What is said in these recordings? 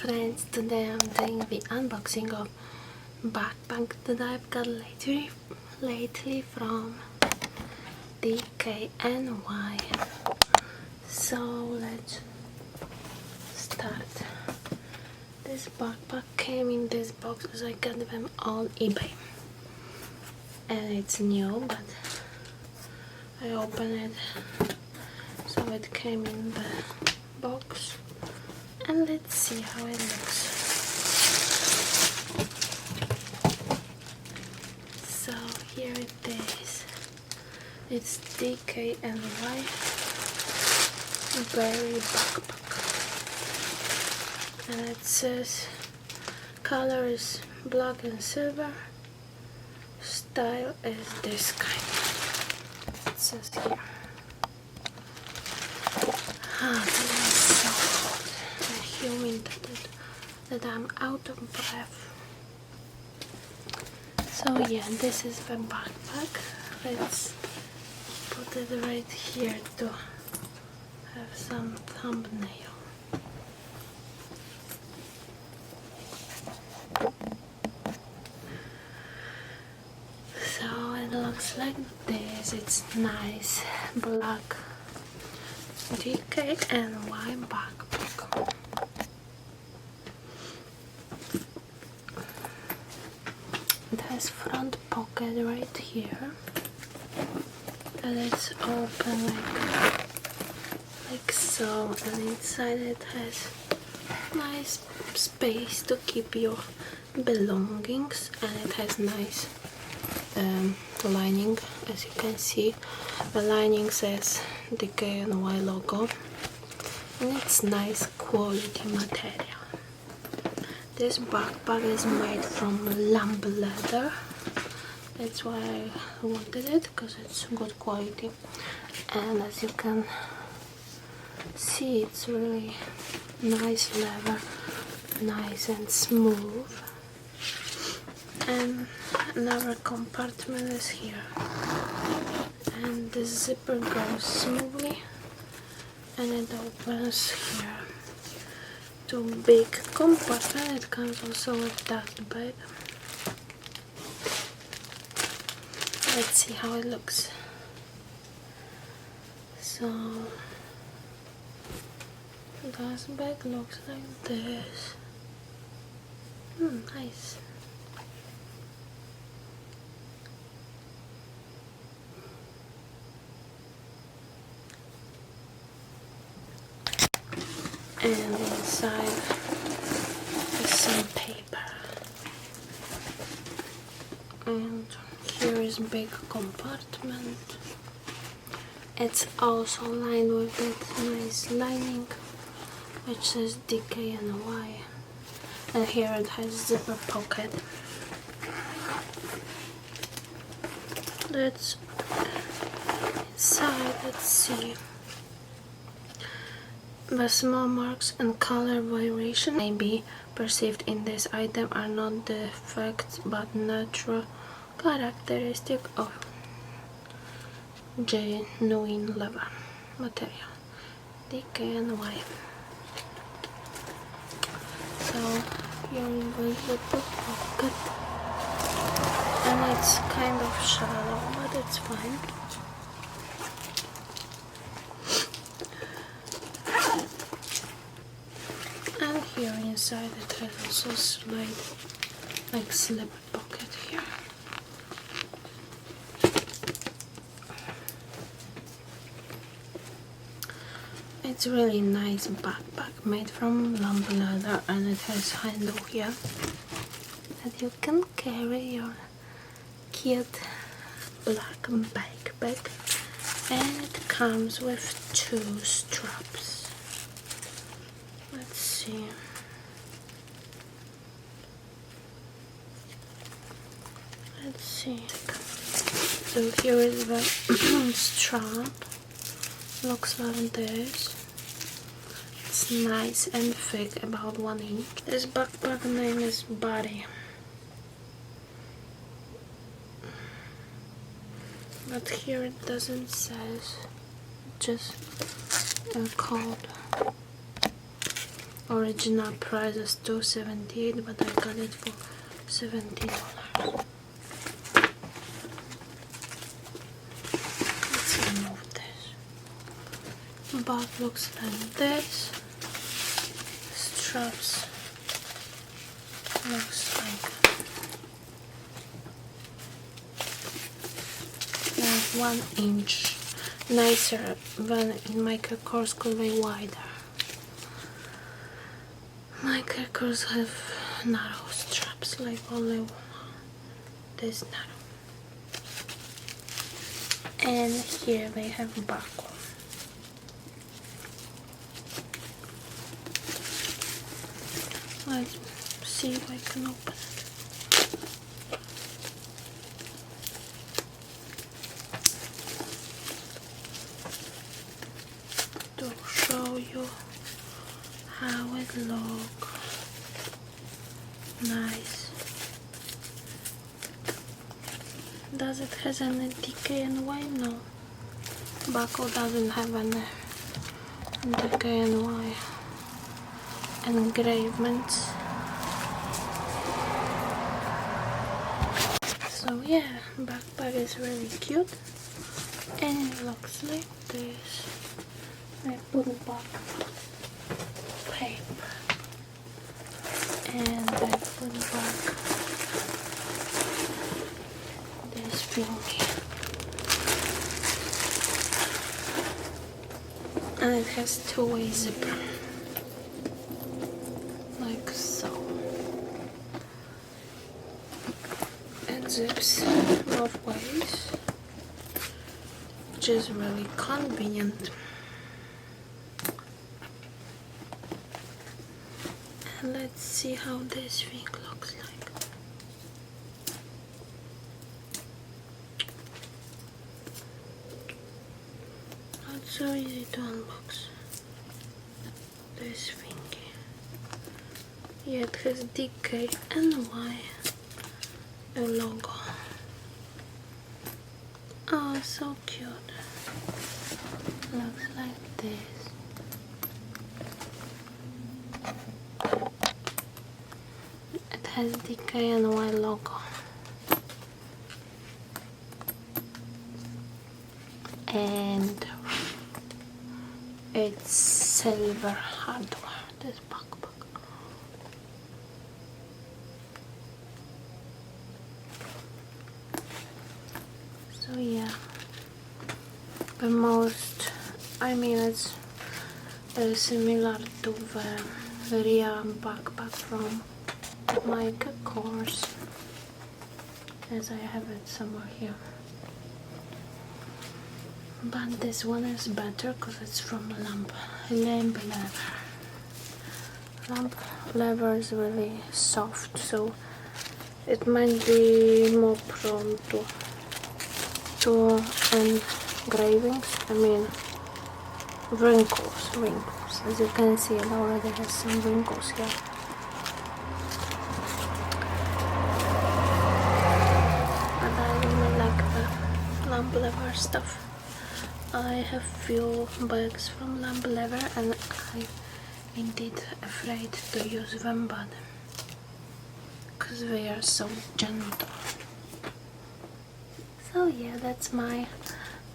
friends, today I'm doing the unboxing of backpack that I've got lately from Dkny. So let's start. This backpack came in this box as I got them on eBay, and it's new, but I opened it, so it came in the box, and let's see how it looks. So here it is. It's Dkny Bari backpack, and it says color is black and silver, style is this kind. It says here. This is so hot and humid that I'm out of breath. So yeah, this is the backpack. Let's put it right here to have some thumbnail. So it looks like this. It's nice black Dkny backpack. It has front pocket right here, and it's open like so, and inside it has nice space to keep your belongings, and it has nice lining. As you can see, the lining says Dkny logo, and it's nice quality material. This backpack is made from lamb leather. That's why I wanted it, because it's good quality, and as you can see, it's really nice leather, nice and smooth. And another compartment is here, and the zipper goes smoothly, and it opens here to big compartment. It comes also with dust bag. Let's see how it looks. So the dust bag looks like this. Nice. And inside is some paper, and here is big compartment. It's also lined with that nice lining which says Dkny, and here it has zipper pocket. Let's inside, let's see. The small marks and color variation may be perceived in this item are not defects but natural characteristic of genuine leather material. Dkny. So here is the zipper pocket, and it's kind of shallow, but it's fine. And here inside it has also slip pocket here. It's really nice backpack made from lamb leather, and it has handle here that you can carry your cute black backpack, and it comes with 2 straps. Let's see. So here is the strap. Looks like this. It's nice and thick, about 1 inch. This backpack name is Bari, but here it doesn't say, just a code Original price is $2.78, but I got it for $70. Let's remove this. Bag looks like this. Straps looks like 1 inch nicer than in Michael Kors, could be wider. Michael Kors have narrow straps, like only this narrow, and here they have buckle. Let's see if I can open it. To show you how it looks. Nice. Does it has any DKNY? No. Buckle doesn't have any DKNY engravements. So yeah, backpack is really cute, and it looks like this. I put back paper, and I put back this film here, and it has two-way zipper, like so. It zips both ways, which is really convenient. And let's see how this thing looks like. Not so easy to unbox this thing. Yeah, it has Dkny logo. Oh, so cute. Looks like this. It has Dkny logo. And it's silver hardware, this backpack. So yeah, the most, I mean, it's very similar to the real backpack from Michael Kors, as I have it somewhere here. But this one is better because it's from lamb leather. Lamb leather is really soft, so it might be more prone to engravings. I mean wrinkles. As you can see, it already has some wrinkles here. But I really like the lamb leather stuff. I have few bags from lamb leather, and I'm indeed afraid to use them, but because they are so gentle. So yeah, that's my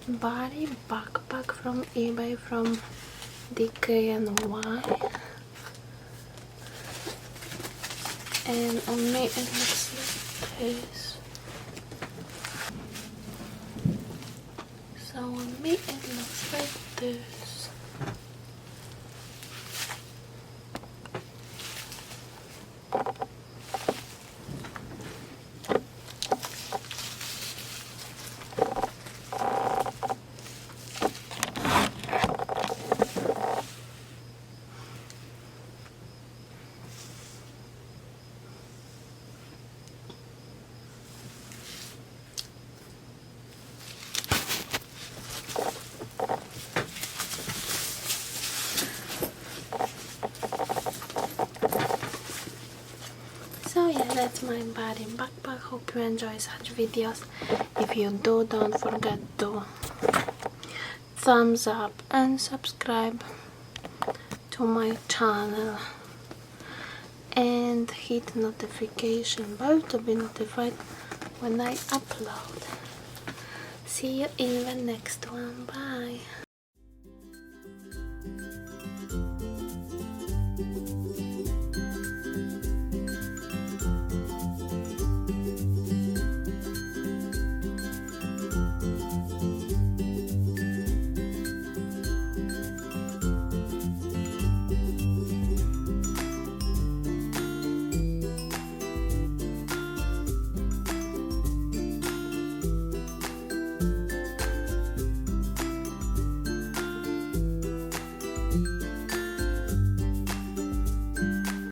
Bari backpack from eBay from Dkny. And on me it looks like this. So on me it looks like this. So yeah, that's my Bari backpack. Hope you enjoy such videos. If you do, don't forget to thumbs up and subscribe to my channel. and hit notification bell to be notified when I upload. See you in the next one. Bye.